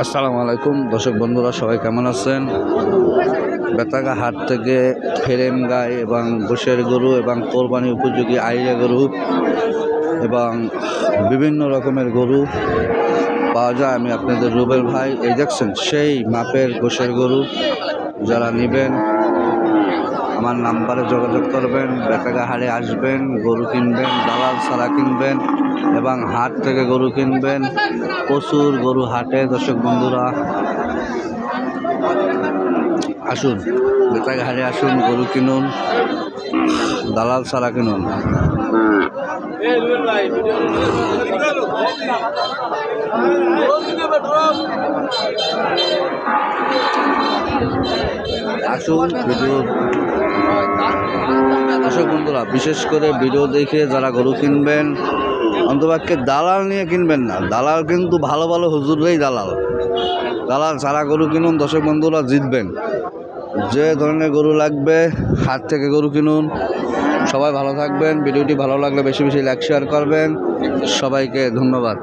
আসসালামু আলাইকুম দর্শক বন্ধুরা, সবাই কেমন আছেন? বেতাগা হাট থেকে ফ্রেম গাই এবং গোশের গরু এবং কোরবানি উপযোগী আইরা গরু এবং বিভিন্ন রকমের গরু পাওয়া যায়। আমি আপনাদের রুবেল ভাই। এই দেখছেন সেই মাপের গোশের গরু। যারা নেবেন আমার নাম্বারে যোগাযোগ করবেন। বেতাগা হাটে আসবেন, গরু কিনবেন, দালাল ছাড়া কিনবেন এবং হাট থেকে গরু কিনবেন। প্রচুর গরু হাটে। দর্শক বন্ধুরা আসুন, বেতাগা হাটে আসুন, গরু কিনুন, দালাল ছাড়া কিনুন। আসুন ভিডিও। দর্শক বন্ধুরা, বিশেষ করে ভিডিও দেখে যারা গরু কিনবেন অন্তপক্ষে দালাল নিয়ে কিনবেন না। দালাল কিন্তু ভালো ভালো হুজুররাই দালাল। দালাল ছাড়া গরু কিনুন। দর্শক বন্ধুরা জিতবেন। যে ধরনের গরু লাগবে হাট থেকে গরু কিনুন। সবাই ভালো থাকবেন। ভিডিওটি ভালো লাগলে বেশি বেশি লাইক শেয়ার করবেন। সবাইকে ধন্যবাদ।